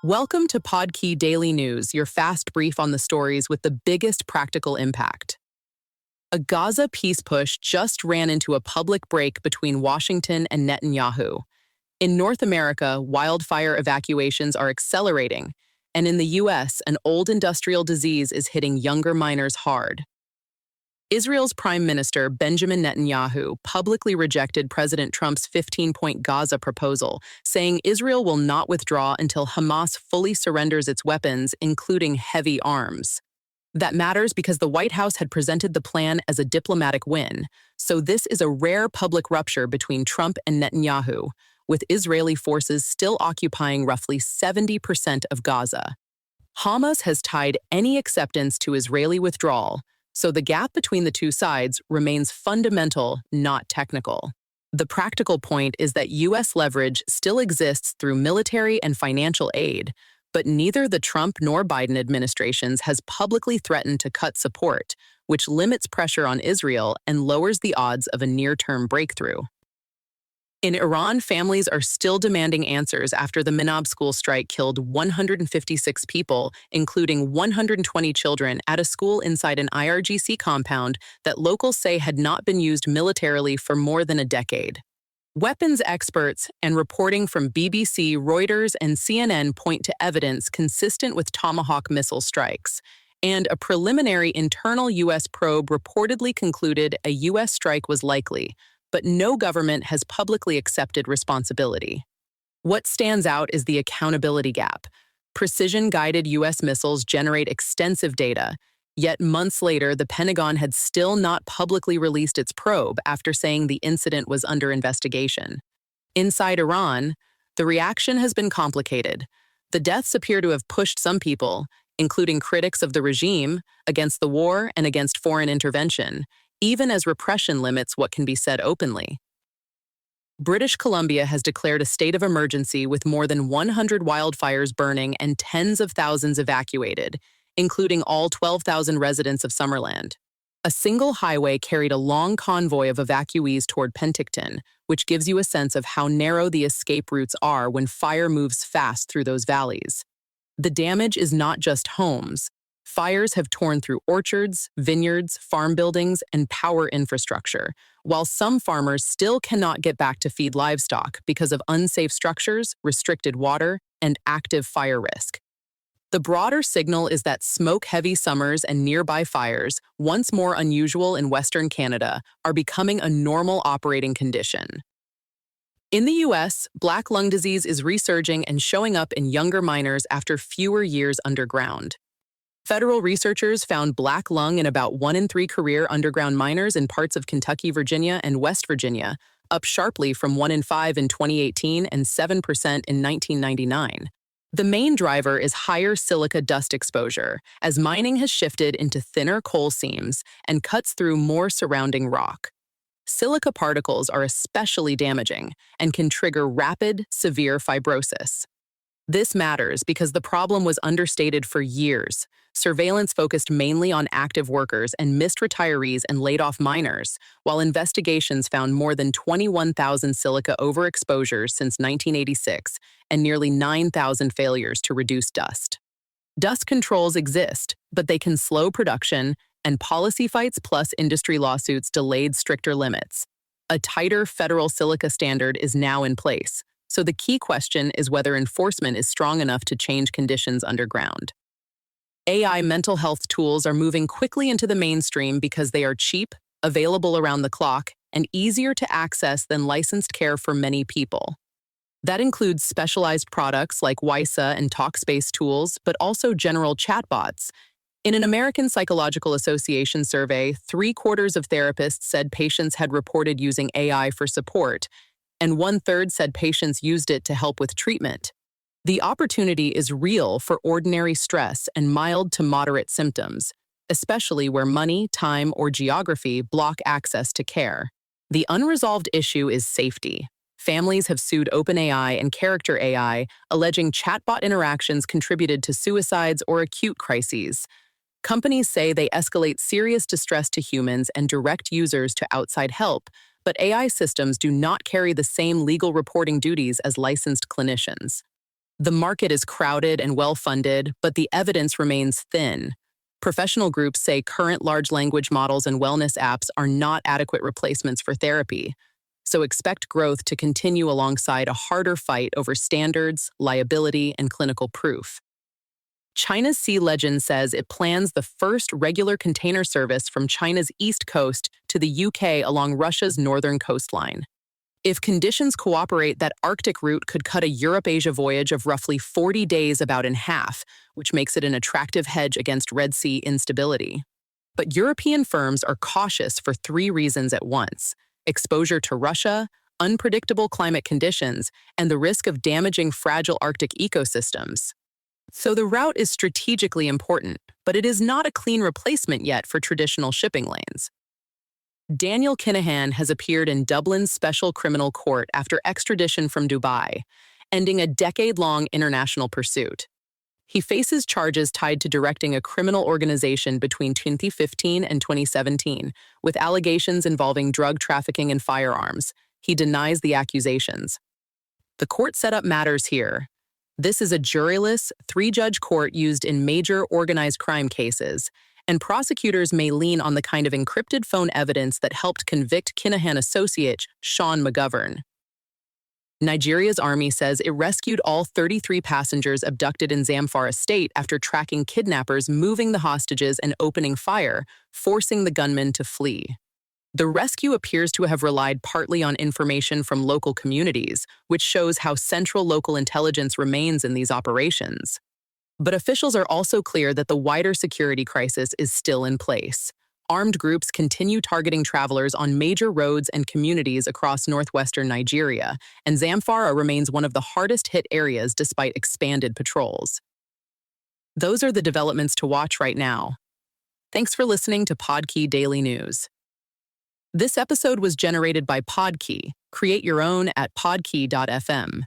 Welcome to Podkey Daily News, your fast brief on the stories with the biggest practical impact. A Gaza peace push just ran into a public break between Washington and Netanyahu. In North America, wildfire evacuations are accelerating, and in the U.S., an old industrial disease is hitting younger miners hard. Israel's Prime Minister Benjamin Netanyahu publicly rejected President Trump's 15-point Gaza proposal, saying Israel will not withdraw until Hamas fully surrenders its weapons, including heavy arms. That matters because the White House had presented the plan as a diplomatic win, so this is a rare public rupture between Trump and Netanyahu, with Israeli forces still occupying roughly 70% of Gaza. Hamas has tied any acceptance to Israeli withdrawal, so the gap between the two sides remains fundamental, not technical. The practical point is that U.S. leverage still exists through military and financial aid, but neither the Trump nor Biden administrations has publicly threatened to cut support, which limits pressure on Israel and lowers the odds of a near-term breakthrough. In Iran, families are still demanding answers after the Minab school strike killed 156 people, including 120 children, at a school inside an IRGC compound that locals say had not been used militarily for more than a decade. Weapons experts and reporting from BBC, Reuters, and CNN point to evidence consistent with Tomahawk missile strikes, and a preliminary internal U.S. probe reportedly concluded a U.S. strike was likely, but no government has publicly accepted responsibility. What stands out is the accountability gap. Precision-guided U.S. missiles generate extensive data, yet months later, the Pentagon had still not publicly released its probe after saying the incident was under investigation. Inside Iran, the reaction has been complicated. The deaths appear to have pushed some people, including critics of the regime, against the war and against foreign intervention, even as repression limits what can be said openly. British Columbia has declared a state of emergency with more than 100 wildfires burning and tens of thousands evacuated, including all 12,000 residents of Summerland. A single highway carried a long convoy of evacuees toward Penticton, which gives you a sense of how narrow the escape routes are when fire moves fast through those valleys. The damage is not just homes. Fires have torn through orchards, vineyards, farm buildings, and power infrastructure, while some farmers still cannot get back to feed livestock because of unsafe structures, restricted water, and active fire risk. The broader signal is that smoke-heavy summers and nearby fires, once more unusual in Western Canada, are becoming a normal operating condition. In the U.S., black lung disease is resurging and showing up in younger miners after fewer years underground. Federal researchers found black lung in about 1 in 3 career underground miners in parts of Kentucky, Virginia, and West Virginia, up sharply from 1 in 5 in 2018 and 7% in 1999. The main driver is higher silica dust exposure, as mining has shifted into thinner coal seams and cuts through more surrounding rock. Silica particles are especially damaging and can trigger rapid, severe fibrosis. This matters because the problem was understated for years. Surveillance focused mainly on active workers and missed retirees and laid-off miners, while investigations found more than 21,000 silica overexposures since 1986 and nearly 9,000 failures to reduce dust. Dust controls exist, but they can slow production, and policy fights plus industry lawsuits delayed stricter limits. A tighter federal silica standard is now in place, so the key question is whether enforcement is strong enough to change conditions underground. AI mental health tools are moving quickly into the mainstream because they are cheap, available around the clock, and easier to access than licensed care for many people. That includes specialized products like WISA and Talkspace tools, but also general chatbots. In an American Psychological Association survey, 3/4 of therapists said patients had reported using AI for support, and 1/3 said patients used it to help with treatment. The opportunity is real for ordinary stress and mild to moderate symptoms, especially where money, time, or geography block access to care. The unresolved issue is safety. Families have sued OpenAI and Character AI, alleging chatbot interactions contributed to suicides or acute crises. Companies say they escalate serious distress to humans and direct users to outside help, but AI systems do not carry the same legal reporting duties as licensed clinicians. The market is crowded and well-funded, but the evidence remains thin. Professional groups say current large language models and wellness apps are not adequate replacements for therapy, so expect growth to continue alongside a harder fight over standards, liability, and clinical proof. China's Sea Legend says it plans the first regular container service from China's east coast to the UK along Russia's northern coastline. If conditions cooperate, that Arctic route could cut a Europe-Asia voyage of roughly 40 days about in half, which makes it an attractive hedge against Red Sea instability. But European firms are cautious for three reasons at once: exposure to Russia, unpredictable climate conditions, and the risk of damaging fragile Arctic ecosystems. So the route is strategically important, but it is not a clean replacement yet for traditional shipping lanes. Daniel Kinahan has appeared in Dublin's Special Criminal Court after extradition from Dubai, ending a decade-long international pursuit. He faces charges tied to directing a criminal organization between 2015 and 2017, with allegations involving drug trafficking and firearms. He denies the accusations. The court setup matters here. This is a juryless, three-judge court used in major organized crime cases, and prosecutors may lean on the kind of encrypted phone evidence that helped convict Kinahan associate Sean McGovern. Nigeria's army says it rescued all 33 passengers abducted in Zamfara state after tracking kidnappers moving the hostages and opening fire, forcing the gunmen to flee. The rescue appears to have relied partly on information from local communities, which shows how central local intelligence remains in these operations. But officials are also clear that the wider security crisis is still in place. Armed groups continue targeting travelers on major roads and communities across northwestern Nigeria, and Zamfara remains one of the hardest-hit areas despite expanded patrols. Those are the developments to watch right now. Thanks for listening to Podkey Daily News. This episode was generated by Podkey. Create your own at podkey.fm.